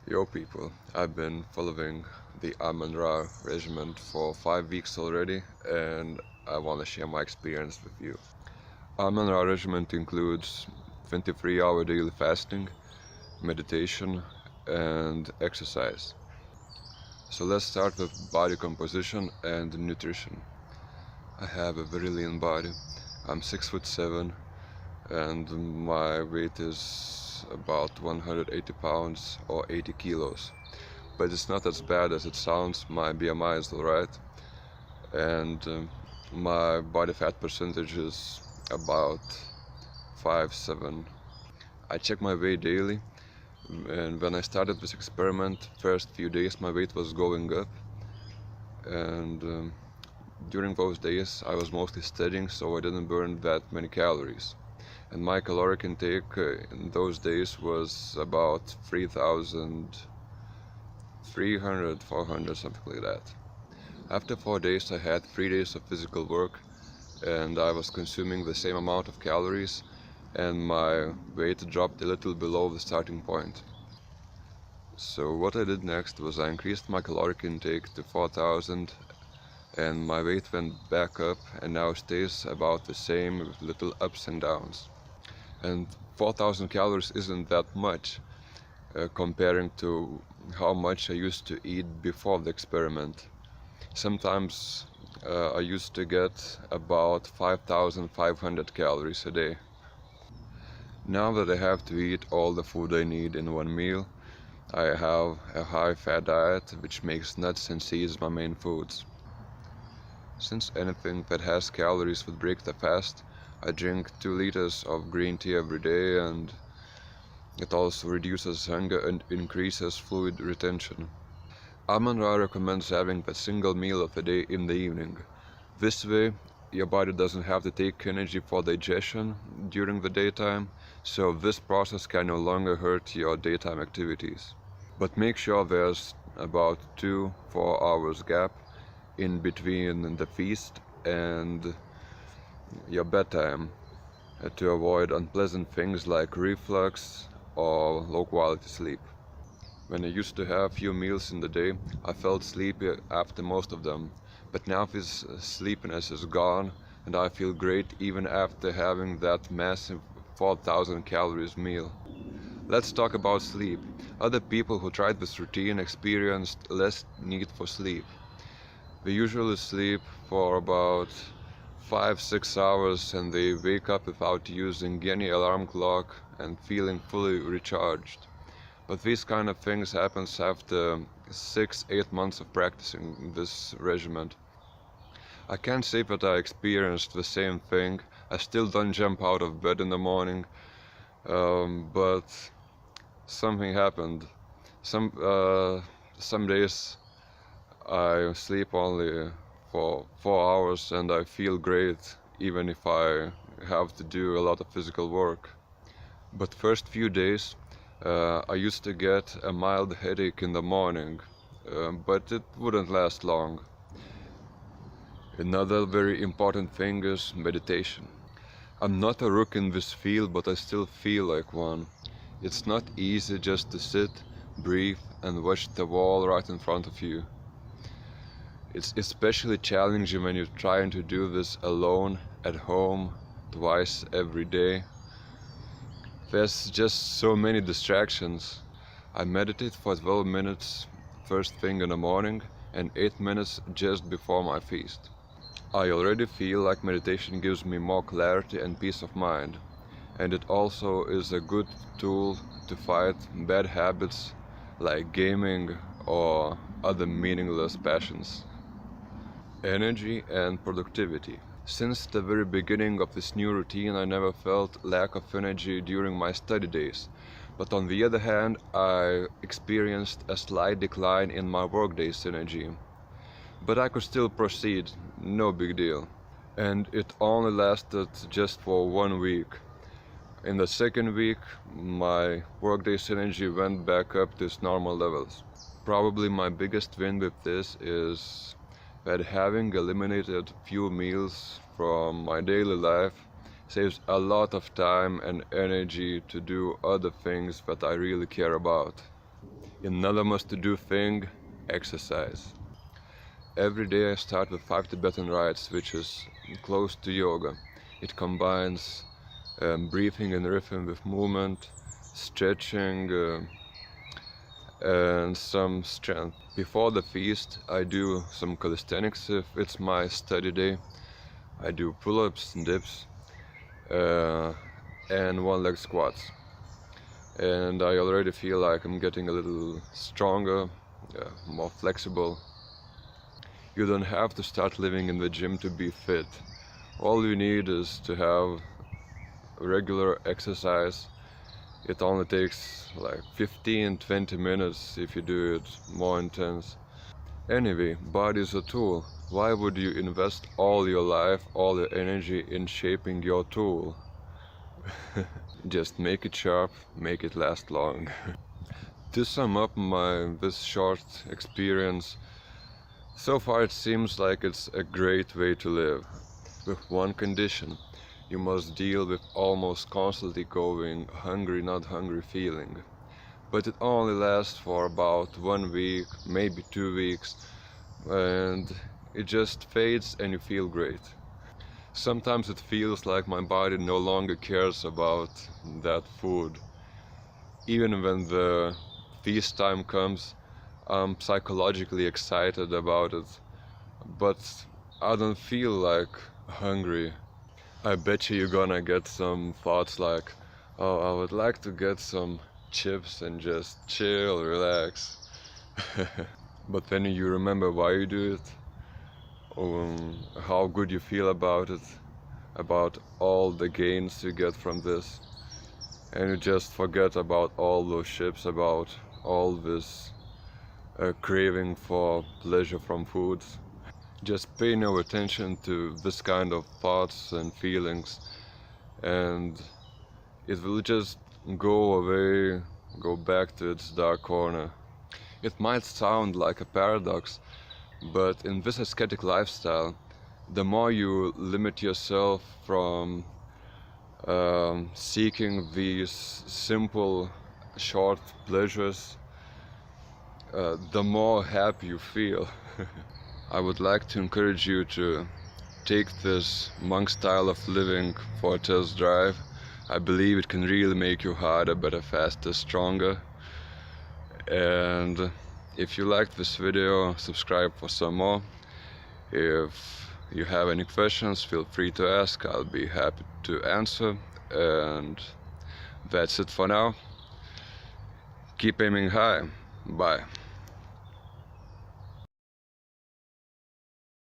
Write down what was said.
Yo people, I've been following the OMAD regimen for 5 weeks already, and I want to share my experience with you. OMAD regimen includes 23-hour daily fasting, meditation, and exercise. So let's start with body composition and nutrition. I have a very lean body. I'm 6'7", and my weight is about 180 pounds or 80 kilos. But it's not as bad as it sounds. My BMI is alright, and my body fat percentage is about 5'7". I check my weight daily, and when I started this experiment, first few days my weight was going up, and during those days I was mostly studying, so I didn't burn that many calories. And my caloric intake in those days was about 3,300, 400, something like that. After 4 days I had 3 days of physical work, and I was consuming the same amount of calories, and my weight dropped a little below the starting point. So what I did next was I increased my caloric intake to 4,000, and my weight went back up and now stays about the same with little ups and downs. And 4,000 calories isn't that much comparing to how much I used to eat before the experiment. Sometimes I used to get about 5,500 calories a day. Now that I have to eat all the food I need in one meal, I have a high-fat diet, which makes nuts and seeds my main foods. Since anything that has calories would break the fast, I drink 2 liters of green tea every day, and it also reduces hunger and increases fluid retention. OMAD recommends having a single meal of the day in the evening. This way, your body doesn't have to take energy for digestion during the daytime, so this process can no longer hurt your daytime activities. But make sure there's about 2-4 hours gap in between the feast and your bedtime to avoid unpleasant things like reflux or low quality sleep. When I used to have few meals in the day, I felt sleepy after most of them, but now this sleepiness is gone and I feel great even after having that massive 4,000 calories meal. Let's talk about sleep. Other people who tried this routine experienced less need for sleep. They usually sleep for about 5-6 hours, and they wake up without using any alarm clock and feeling fully recharged. But these kind of things happens after 6-8 months of practicing this regimen. I can't say that I experienced the same thing. I still don't jump out of bed in the morning, but something happened. Some days I sleep only for 4 hours and I feel great, even if I have to do a lot of physical work. But first few days I used to get a mild headache in the morning, but it wouldn't last long. Another very important thing is meditation. I'm not a rook in this field, but I still feel like one. It's not easy just to sit, breathe, and watch the wall right in front of you. It's especially challenging when you're trying to do this alone at home twice every day. There's just so many distractions. I meditate for 12 minutes first thing in the morning and 8 minutes just before my feast. I already feel like meditation gives me more clarity and peace of mind, and it also is a good tool to fight bad habits like gaming or other meaningless passions. Energy and productivity. Since the very beginning of this new routine, I never felt lack of energy during my study days. But on the other hand, I experienced a slight decline in my workday's energy. But I could still proceed, no big deal. And it only lasted just for 1 week. In the second week, my workday's energy went back up to its normal levels. Probably my biggest win with this is that having eliminated few meals from my daily life saves a lot of time and energy to do other things that I really care about. Another must-to-do thing, exercise. Every day I start with 5 Tibetan rites, which is close to yoga. It combines breathing in rhythm with movement, stretching, and some strength. Before the feast I do some calisthenics if it's my study day. I do pull-ups and dips and one-leg squats. And I already feel like I'm getting a little stronger, more flexible. You don't have to start living in the gym to be fit. All you need is to have regular exercise. It only takes like 15-20 minutes if you do it more intense. Anyway, body is a tool. Why would you invest all your life, all your energy in shaping your tool? Just make it sharp, make it last long. To sum up this short experience, so far it seems like it's a great way to live. With one condition: you must deal with almost constantly going hungry not hungry feeling. But it only lasts for about 1 week, maybe 2 weeks, and it just fades and you feel great. Sometimes it feels like my body no longer cares about that food. Even when the feast time comes, I'm psychologically excited about it, but I don't feel like hungry. I bet you're gonna get some thoughts like, oh, I would like to get some chips and just chill, relax. But then you remember why you do it, how good you feel about it, about all the gains you get from this, and you just forget about all those chips, about all this craving for pleasure from foods. Just pay no attention to this kind of thoughts and feelings, and it will just go away, go back to its dark corner. It might sound like a paradox, but in this ascetic lifestyle, the more you limit yourself from seeking these simple, short pleasures, the more happy you feel. I would like to encourage you to take this monk style of living for a test drive. I believe it can really make you harder, better, faster, stronger. And if you liked this video, subscribe for some more. If you have any questions, feel free to ask. I'll be happy to answer. And that's it for now. Keep aiming high. Bye.